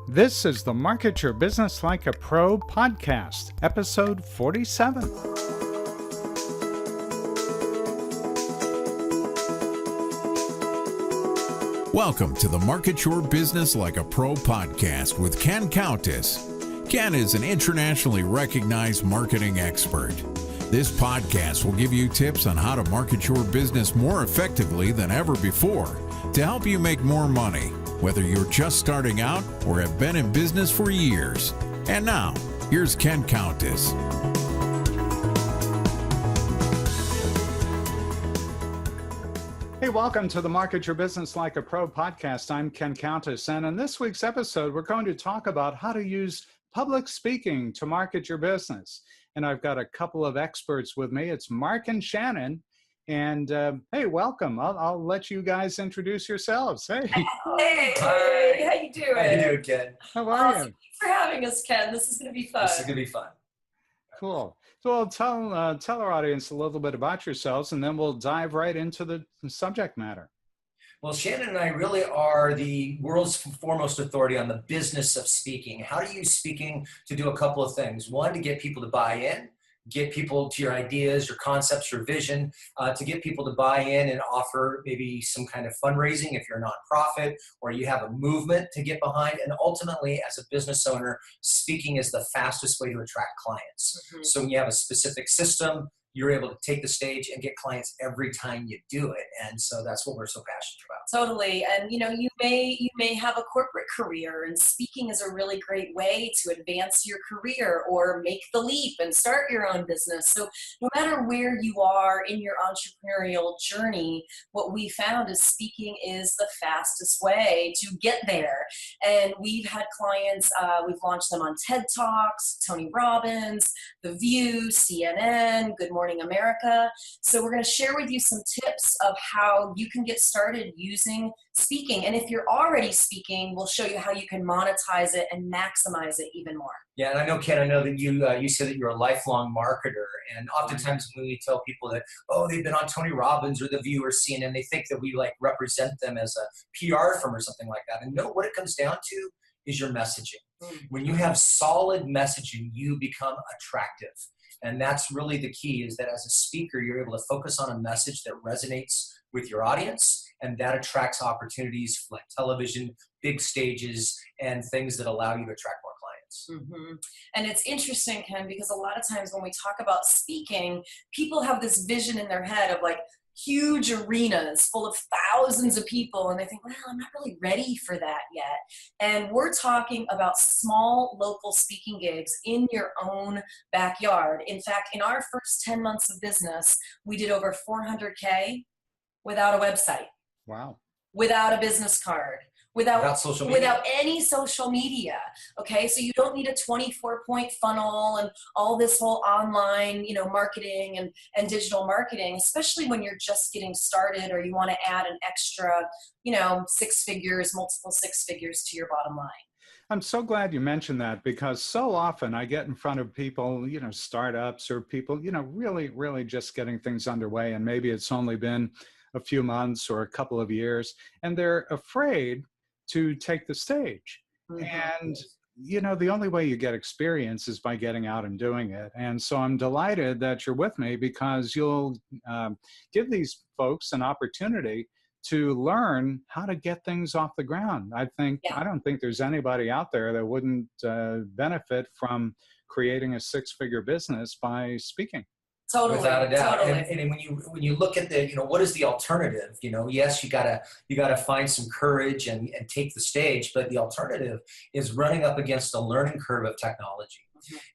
This is the Market Your Business Like a Pro podcast, episode 47. Welcome to the Market Your Business Like a Pro podcast with Ken Countess. Ken is an internationally recognized marketing expert. This podcast will give you tips on how to market your business more effectively than ever before to help you make more money, whether you're just starting out or have been in business for years. And now, here's Ken Countess. Hey, welcome to the Market Your Business Like a Pro podcast. I'm Ken Countess, and in this week's episode, we're going to talk about how to use public speaking to market your business. And I've got a couple of experts with me. It's Mark and Shannon. And hey, welcome. I'll let you guys introduce yourselves. Hey. Hey, how you doing? How you doing, Ken? How are you? Thanks for having us, Ken. This is going to be fun. This is going to be fun. Cool. So I'll tell our audience a little bit about yourselves, and then we'll dive right into the subject matter. Well, Shannon and I really are the world's foremost authority on the business of speaking. How to use speaking to do a couple of things. One, to get people to buy in, get people to your ideas, your concepts, your vision, to get people to buy in and offer maybe some kind of fundraising if you're a nonprofit or you have a movement to get behind. And ultimately, as a business owner, speaking is the fastest way to attract clients. Mm-hmm. So when you have a specific system, you're able to take the stage and get clients every time you do it. And so that's what we're so passionate about. Totally. And you may have a corporate career, and speaking is a really great way to advance your career or make the leap and start your own business. So no matter where you are in your entrepreneurial journey, what we found is speaking is the fastest way to get there. And we've had clients, we've launched them on TEDTalks, Tony Robbins, The View, CNN, Good Morning America. So we're going to share with you some tips of how you can get started using speaking. And if you're already speaking, we'll show you how you can monetize it and maximize it even more. Yeah, and I know, Ken, I know that you said that you're a lifelong marketer. And oftentimes when we tell people that, oh, they've been on Tony Robbins or The View or CNN, they think that we represent them as a PR firm or something like that. And no, what it comes down to is your messaging. When you have solid messaging, you become attractive. And that's really the key, is that as a speaker, you're able to focus on a message that resonates with your audience, and that attracts opportunities like television, big stages, and things that allow you to attract more clients. Mm-hmm. And it's interesting, Ken, because a lot of times when we talk about speaking, people have this vision in their head of like huge arenas full of thousands of people, and they think, well, I'm not really ready for that yet. And we're talking about small local speaking gigs in your own backyard. In fact, in our first 10 months of business, we did over 400K without a website. Wow. Without a business card. Without social media. Without any social media. Okay, so you don't need a 24-point funnel and all this whole online, marketing and digital marketing, especially when you're just getting started or you want to add an extra, multiple six figures to your bottom line. I'm so glad you mentioned that, because so often I get in front of people, startups or people, really just getting things underway, and maybe it's only been a few months or a couple of years, and they're afraid to take the stage. Mm-hmm. And, the only way you get experience is by getting out and doing it. And so I'm delighted that you're with me, because you'll give these folks an opportunity to learn how to get things off the ground. I don't think there's anybody out there that wouldn't benefit from creating a six-figure business by speaking. Totally. Without a doubt. Totally. And when you look at the, what is the alternative? Yes, you gotta find some courage and take the stage, but the alternative is running up against a learning curve of technology.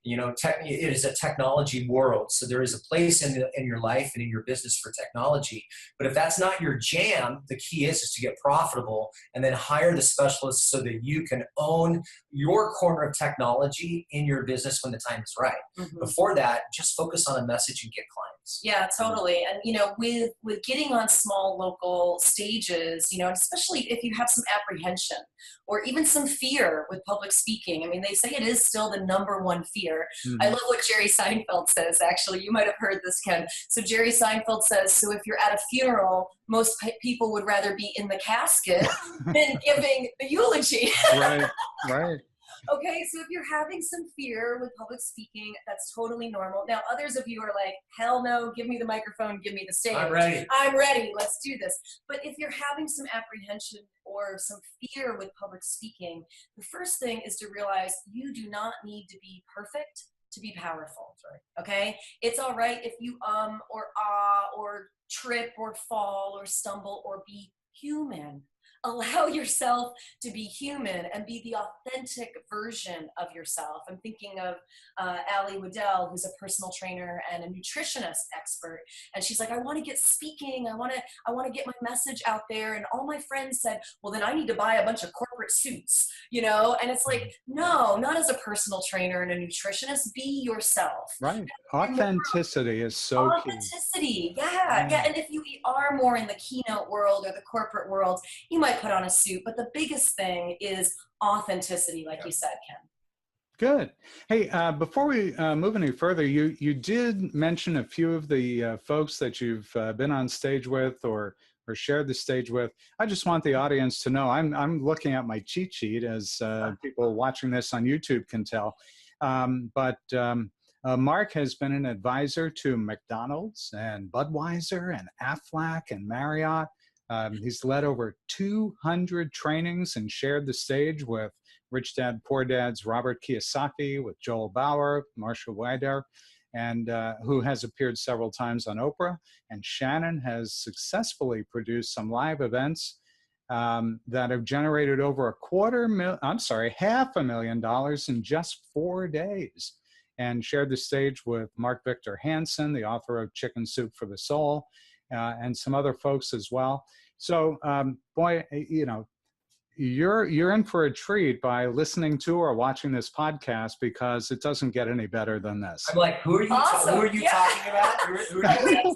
It is a technology world. So there is a place in your life and in your business for technology. But if that's not your jam, the key is to get profitable and then hire the specialists so that you can own your corner of technology in your business when the time is right. Mm-hmm. Before that, just focus on a message and get clients. Yeah, totally. And, with getting on small local stages, especially if you have some apprehension or even some fear with public speaking. I mean, they say it is still the number one fear. Mm-hmm. I love what Jerry Seinfeld says, actually. You might have heard this, Ken. So Jerry Seinfeld says, so if you're at a funeral, most people would rather be in the casket than giving the eulogy. Right. Right. Okay, so if you're having some fear with public speaking, that's totally normal. Now, others of you are like, hell no, give me the microphone, give me the stage. I'm ready. I'm ready, let's do this. But if you're having some apprehension or some fear with public speaking, the first thing is to realize you do not need to be perfect to be powerful. Okay? It's all right if you or ah or trip or fall or stumble or be human. Allow yourself to be human and be the authentic version of yourself. I'm thinking of Allie Waddell, who's a personal trainer and a nutritionist expert. And she's like, I want to get speaking. I want to get my message out there. And all my friends said, well, then I need to buy a bunch of corporate suits, you know? And it's like, no, not as a personal trainer and a nutritionist. Be yourself. Right. Authenticity is so key. Authenticity. Yeah. And if you are more in the keynote world or the corporate world, you might put on a suit, but the biggest thing is authenticity, like you said, Ken. Good. Hey, before we move any further, you did mention a few of the folks that you've been on stage with or shared the stage with. I just want the audience to know I'm looking at my cheat sheet, as people watching this on YouTube can tell. But Mark has been an advisor to McDonald's and Budweiser and AFLAC and Marriott. He's led over 200 trainings and shared the stage with Rich Dad, Poor Dad's Robert Kiyosaki, with Joel Bauer, Marshall Weider, and who has appeared several times on Oprah. And Shannon has successfully produced some live events that have generated over $500,000 in just 4 days, and shared the stage with Mark Victor Hansen, the author of Chicken Soup for the Soul, and some other folks as well. So, boy, you know, you're in for a treat by listening to or watching this podcast, because it doesn't get any better than this. I'm like, who are you? Awesome. Who are you talking about? Who are you?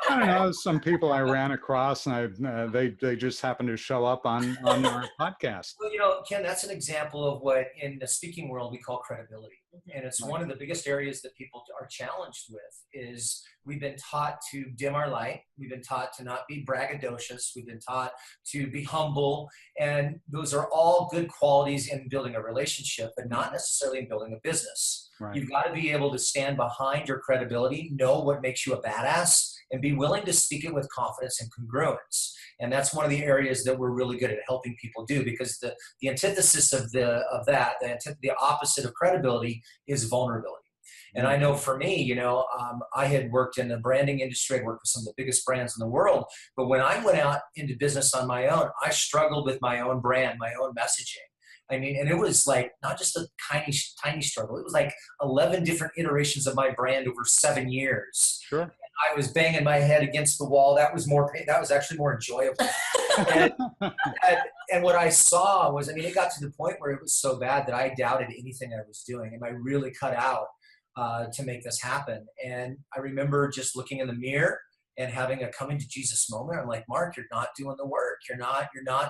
I don't know, some people I ran across, and they just happened to show up on our podcast. Well, you know, Ken, that's an example of what in the speaking world we call credibility. And it's one of the biggest areas that people are challenged with. Is we've been taught to dim our light. We've been taught to not be braggadocious. We've been taught to be humble. And those are all good qualities in building a relationship, but not necessarily in building a business. Right. You've got to be able to stand behind your credibility, know what makes you a badass, and be willing to speak it with confidence and congruence. And that's one of the areas that we're really good at helping people do, because the antithesis of the opposite of credibility is vulnerability. And I know for me, you know, I had worked in the branding industry. I worked with some of the biggest brands in the world. But when I went out into business on my own, I struggled with my own brand, my own messaging. I mean, and it was like not just a tiny struggle. It was like 11 different iterations of my brand over 7 years. Sure. And I was banging my head against the wall. That was actually more enjoyable. And what I saw was, I mean, it got to the point where it was so bad that I doubted anything I was doing. Am I really cut out to make this happen? And I remember just looking in the mirror and having a coming to Jesus moment. I'm like, Mark, you're not doing the work. You're not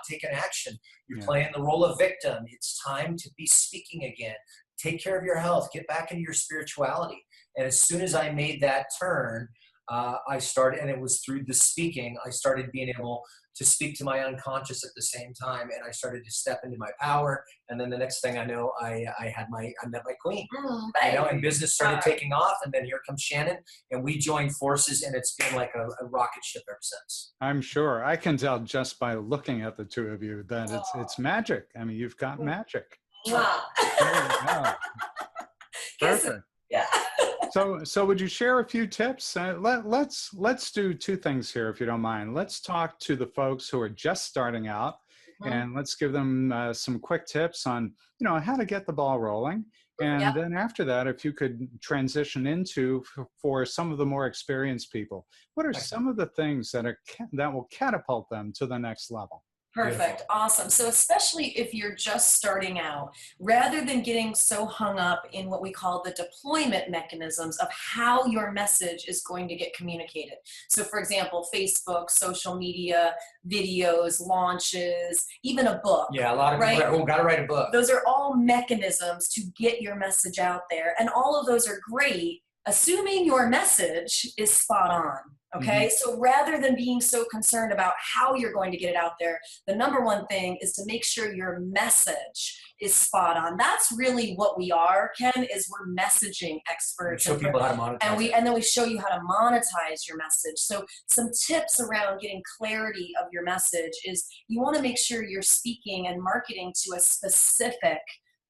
taking action. You're playing the role of victim. It's time to be speaking again. Take care of your health. Get back into your spirituality. And as soon as I made that turn, I started, and it was through the speaking, I started being able to speak to my unconscious at the same time, and I started to step into my power. And then the next thing I know, I met my queen. You know, and business started taking off, and then here comes Shannon, and we joined forces, and it's been like a rocket ship ever since. I'm sure. I can tell just by looking at the two of you that it's magic. I mean, you've got magic. Wow. Perfect. Yeah. So would you share a few tips? Let's do two things here, if you don't mind. Let's talk to the folks who are just starting out, and let's give them some quick tips on, you know, how to get the ball rolling. And then after that, if you could transition into for some of the more experienced people, what are some of the things that will catapult them to the next level? Perfect. Beautiful. Awesome. So especially if you're just starting out, rather than getting so hung up in what we call the deployment mechanisms of how your message is going to get communicated. So for example, Facebook, social media, videos, launches, even a book. Yeah, a lot of people got to write a book. Those are all mechanisms to get your message out there. And all of those are great, assuming your message is spot on. Okay, so rather than being so concerned about how you're going to get it out there, the number one thing is to make sure your message is spot on. That's really what we are, Ken, is we're messaging experts. Show people how to monetize. And then we show you how to monetize your message. So some tips around getting clarity of your message is you want to make sure you're speaking and marketing to a specific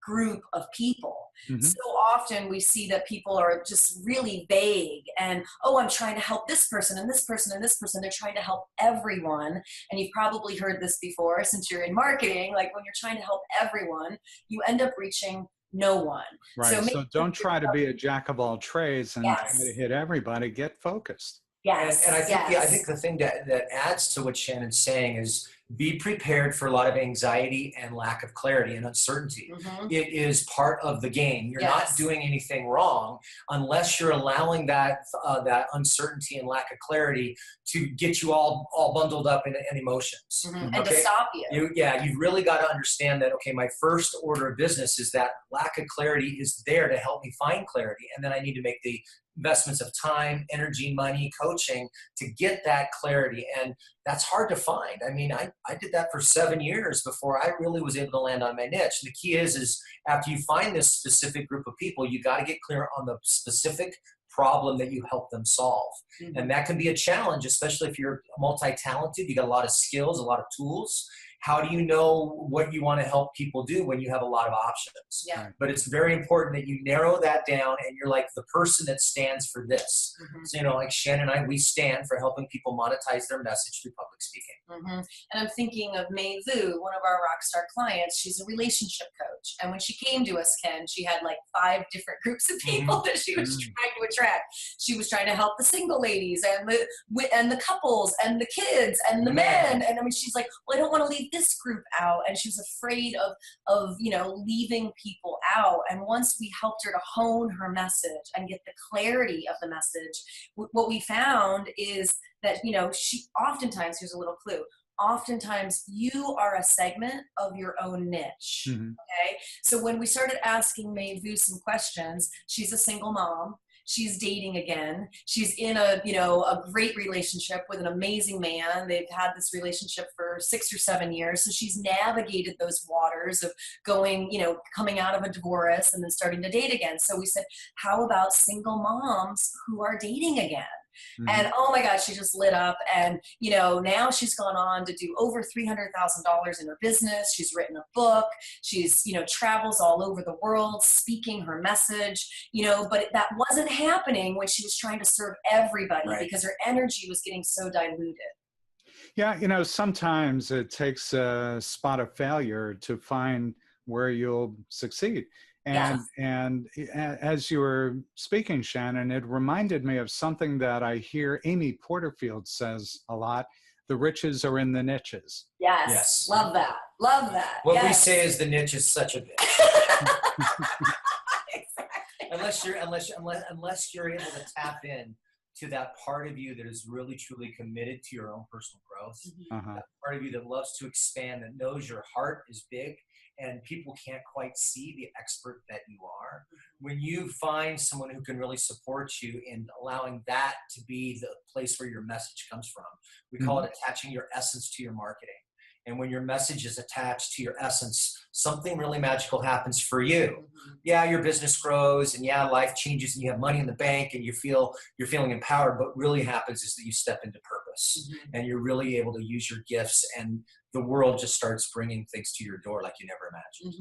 group of people. So often we see that people are just really vague and, oh, I'm trying to help this person and this person and this person. They're trying to help everyone. And you've probably heard this before since you're in marketing, like when you're trying to help everyone, you end up reaching no one. Right. So don't try to be a jack of all trades and try to hit everybody. Get focused. Yes. And I think the thing that adds to what Shannon's saying is be prepared for a lot of anxiety and lack of clarity and uncertainty. It is part of the game. You're not doing anything wrong unless you're allowing that uncertainty and lack of clarity to get you all bundled up in emotions. And to stop you. You've really got to understand that, okay, my first order of business is that lack of clarity is there to help me find clarity. And then I need to make the investments of time, energy, money, coaching to get that clarity. And that's hard to find. I mean, I did that for 7 years before I really was able to land on my niche. The key is after you find this specific group of people, you got to get clear on the specific problem that you help them solve. And that can be a challenge, especially if you're multi-talented, you got a lot of skills, a lot of tools. How do you know what you want to help people do when you have a lot of options? But it's very important that you narrow that down and you're like the person that stands for this. So, like Shannon and I, we stand for helping people monetize their message through public speaking. And I'm thinking of May Vu, one of our Rockstar clients. She's a relationship coach. And when she came to us, Ken, she had like 5 different groups of people that she was trying to attract. She was trying to help the single ladies and the couples and the kids and the men. And I mean, she's like, well, I don't want to leave this group out. And she was afraid of leaving people out. And once we helped her to hone her message and get the clarity of the message, what we found is that, she oftentimes, here's a little clue, oftentimes you are a segment of your own niche. Okay. So when we started asking May Vu some questions, she's a single mom. She's dating again. She's in a great relationship with an amazing man. They've had this relationship for 6 or 7 years. So she's navigated those waters of going, coming out of a divorce and then starting to date again. So we said, how about single moms who are dating again? And oh my God, she just lit up. And, now she's gone on to do over $300,000 in her business. She's written a book. She's, travels all over the world, speaking her message, but that wasn't happening when she was trying to serve everybody because her energy was getting so diluted. Yeah. Sometimes it takes a spot of failure to find where you'll succeed. And as you were speaking, Shannon, it reminded me of something that I hear Amy Porterfield says a lot. The riches are in the niches. Yes. Love that. Love that. What we say is the niche is such a bitch. Unless you're able to tap in to that part of you that is really truly committed to your own personal growth, that part of you that loves to expand, that knows your heart is big and people can't quite see the expert that you are. When you find someone who can really support you in allowing that to be the place where your message comes from, we call it attaching your essence to your marketing. And when your message is attached to your essence, something really magical happens for you. Yeah, your business grows and life changes and you have money in the bank and you're feeling empowered. But what really happens is that you step into purpose and you're really able to use your gifts and the world just starts bringing things to your door like you never imagined.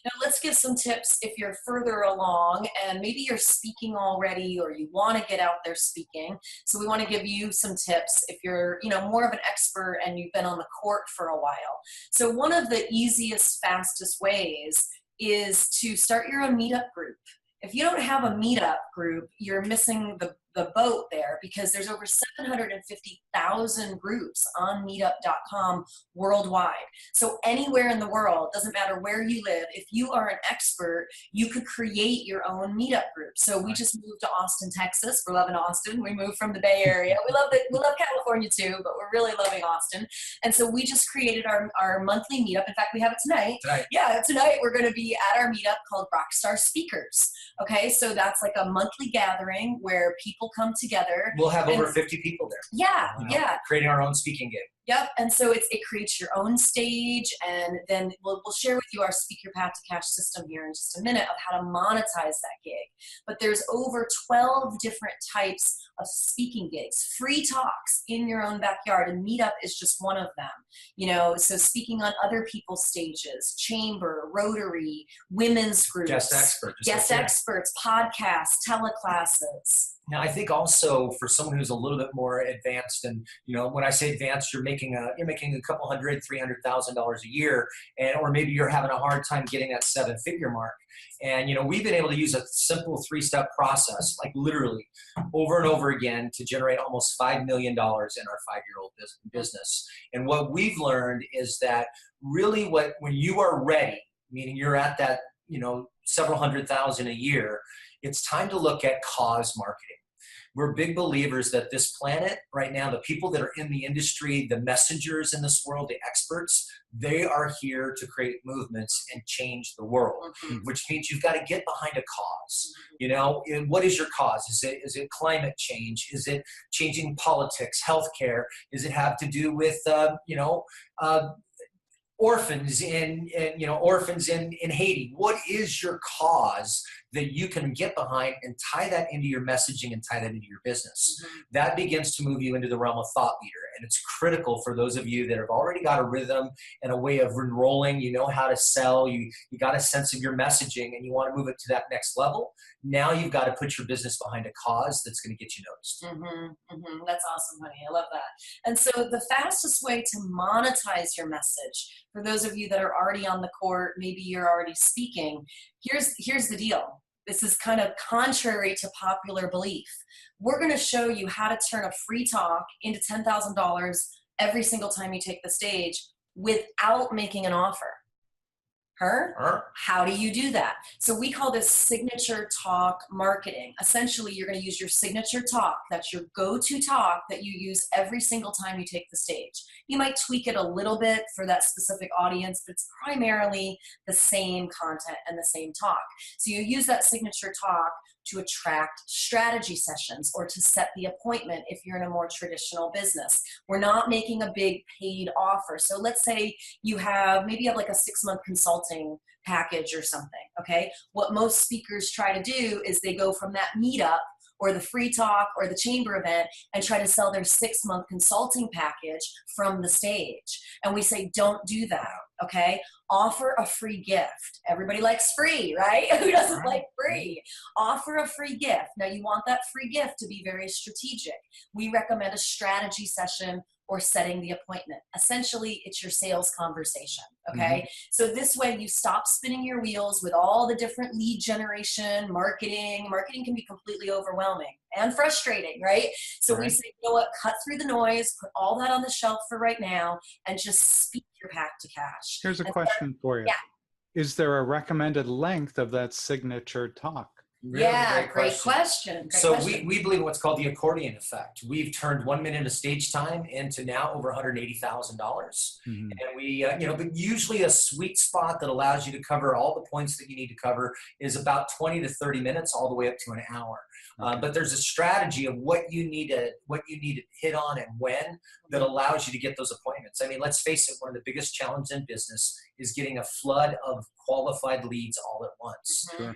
Now let's give some tips if you're further along and maybe you're speaking already or you want to get out there speaking. So we want to give you some tips if you're, more of an expert and you've been on the court for a while. So one of the easiest, fastest ways is to start your own meetup group. If you don't have a meetup group, you're missing the boat there because there's over 750,000 groups on meetup.com worldwide. So anywhere in the world, doesn't matter where you live, if you are an expert, you could create your own meetup group. So we just moved to Austin, Texas. We're loving Austin. We moved from the Bay Area. We love California too, but we're really loving Austin. And so we just created our monthly meetup. In fact, we have it tonight. Yeah, tonight we're going to be at our meetup called Rockstar Speakers. Okay, so that's like a monthly gathering where people people come together. We'll have over 50 people there. Yeah, yeah. Creating our own speaking gig. Yep, and so it creates your own stage, and then we'll share with you our Speak Your Path to Cash system here in just a minute of how to monetize that gig. But there's over 12 different types of speaking gigs, free talks in your own backyard, and Meetup is just one of them. You know, so speaking on other people's stages, chamber, Rotary, women's groups, guest experts, podcasts, teleclasses. Now, I think also for someone who's a little bit more advanced, and you know, when I say advanced, you're making a couple $100,000, $300,000 a year, or maybe you're having a hard time getting that 7-figure mark. And you know, we've been able to use a simple 3-step process, like literally over and over again, to generate almost $5 million in our 5-year-old business. And what we've learned is that really, when you are ready, meaning you're at that, you know, several $100,000 a year, it's time to look at cause marketing. We're big believers that this planet right now, the people that are in the industry, the messengers in this world, the experts, they are here to create movements and change the world, which means you've got to get behind a cause. You know, what is your cause? Is it climate change? Is it changing politics, healthcare? Does it have to do with, orphans in Haiti? What is your cause that you can get behind and tie that into your messaging and tie that into your business? That begins to move you into the realm of thought leader. And it's critical for those of you that have already got a rhythm and a way of enrolling, you know how to sell, you got a sense of your messaging, and you want to move it to that next level. Now you've got to put your business behind a cause that's going to get you noticed. That's awesome, honey. I love that. And so the fastest way to monetize your message, for those of you that are already on the court, maybe you're already speaking, here's the deal. This is kind of contrary to popular belief. We're going to show you how to turn a free talk into $10,000 every single time you take the stage without making an offer. How do you do that? So we call this signature talk marketing. Essentially, you're going to use your signature talk. That's your go-to talk that you use every single time you take the stage. You might tweak it a little bit for that specific audience, but it's primarily the same content and the same talk. So you use that signature talk to attract strategy sessions or to set the appointment if you're in a more traditional business. We're not making a big paid offer. So let's say you have like a 6-month consulting package or something, okay? What most speakers try to do is they go from that meetup or the free talk or the chamber event and try to sell their 6-month consulting package from the stage. And we say, don't do that, okay? Offer a free gift. Everybody likes free, right? Who doesn't like free? Offer a free gift. Now you want that free gift to be very strategic. We recommend a strategy session or setting the appointment. Essentially, it's your sales conversation, okay? So this way you stop spinning your wheels with all the different lead generation, marketing. Marketing can be completely overwhelming and frustrating, right? So we say, you know what, cut through the noise, put all that on the shelf for right now, and just speak your path to cash. Here's a question for you. Yeah. Is there a recommended length of that signature talk? Really great question. We believe in what's called the accordion effect. We've turned 1 minute of stage time into now over $180,000. And we, but usually a sweet spot that allows you to cover all the points that you need to cover is about 20 to 30 minutes, all the way up to an hour. But there's a strategy of what you need to hit on and when that allows you to get those appointments. I mean, let's face it, one of the biggest challenges in business is getting a flood of qualified leads all at once. And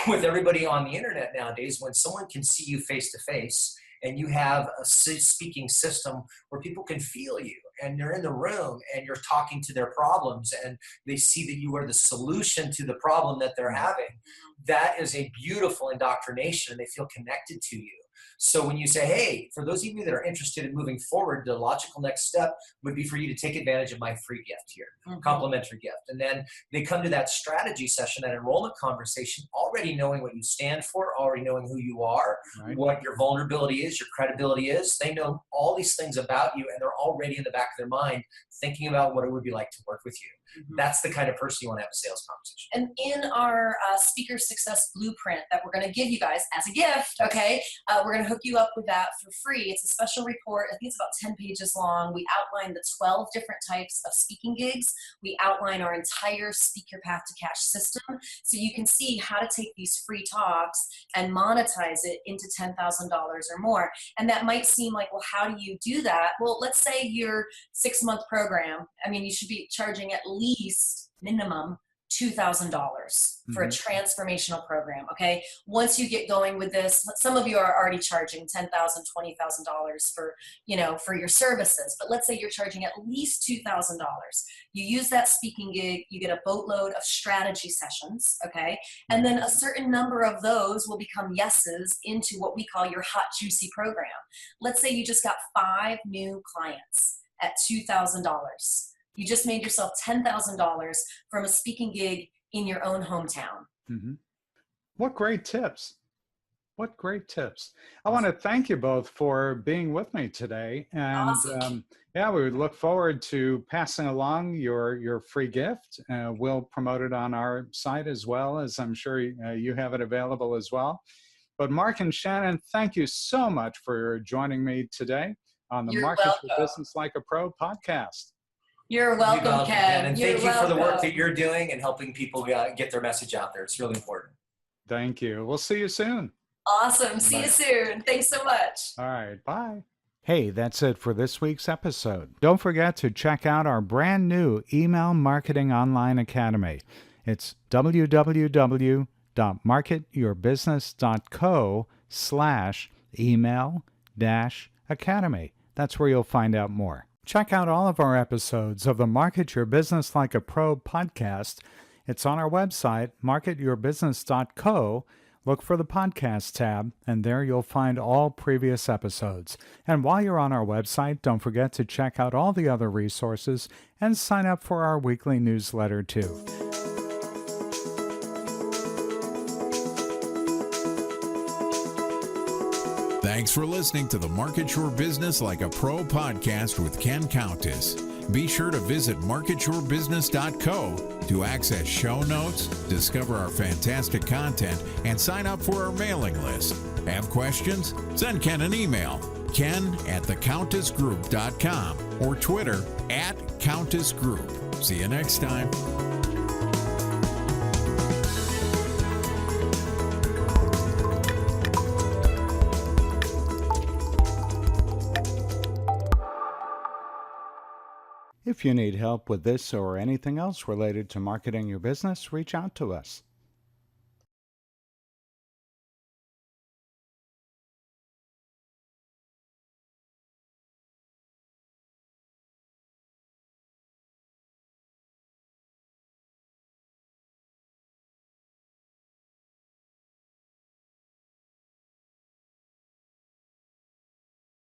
with everybody on the internet nowadays, when someone can see you face to face and you have a speaking system where people can feel you and they're in the room and you're talking to their problems and they see that you are the solution to the problem that they're having, that is a beautiful indoctrination and they feel connected to you. So when you say, hey, for those of you that are interested in moving forward, the logical next step would be for you to take advantage of my free gift here, complimentary gift. And then they come to that strategy session, that enrollment conversation, already knowing what you stand for, already knowing who you are, what your vulnerability is, your credibility is. They know all these things about you, and they're already in the back of their mind thinking about what it would be like to work with you. That's the kind of person you want to have a sales conversation. And in our speaker success blueprint that we're going to give you guys as a gift, okay, we're we're going to hook you up with that for free. It's a special report. I think it's about 10 pages long. We outline the 12 different types of speaking gigs. We outline our entire Speak Your Path to Cash system, so you can see how to take these free talks and monetize it into $10,000 or more. And that might seem like, well, how do you do that? Well, let's say your 6-month program, I mean, you should be charging at least minimum $2,000 for a transformational program. Okay. Once you get going with this, some of you are already charging $10,000, $20,000 for, for your services, but let's say you're charging at least $2,000. You use that speaking gig, you get a boatload of strategy sessions. Okay. And then a certain number of those will become yeses into what we call your hot, juicy program. Let's say you just got 5 new clients at $2,000. You just made yourself $10,000 from a speaking gig in your own hometown. What great tips. What great tips. I want to thank you both for being with me today. And Awesome. we would look forward to passing along your free gift. We'll promote it on our site as well, as I'm sure you have it available as well. But Mark and Shannon, thank you so much for joining me today on the Market Your Business Like a Pro podcast. You're welcome, Ken. And thank you for the work that you're doing and helping people get their message out there. It's really important. Thank you. We'll see you soon. Awesome. See you soon. Thanks so much. All right. Bye. Hey, that's it for this week's episode. Don't forget to check out our brand new email marketing online academy. It's www.marketyourbusiness.co/email-academy. That's where you'll find out more. Check out all of our episodes of the Market Your Business Like a Pro podcast. It's on our website, marketyourbusiness.co. Look for the podcast tab, and there you'll find all previous episodes. And while you're on our website, don't forget to check out all the other resources and sign up for our weekly newsletter too. Thanks for listening to the Market Your Business Like a Pro podcast with Ken Countess. Be sure to visit marketyourbusiness.co to access show notes, discover our fantastic content, and sign up for our mailing list. Have questions? Send Ken an email, ken@thecountessgroup.com, or Twitter @CountessGroup. See you next time. If you need help with this or anything else related to marketing your business, reach out to us.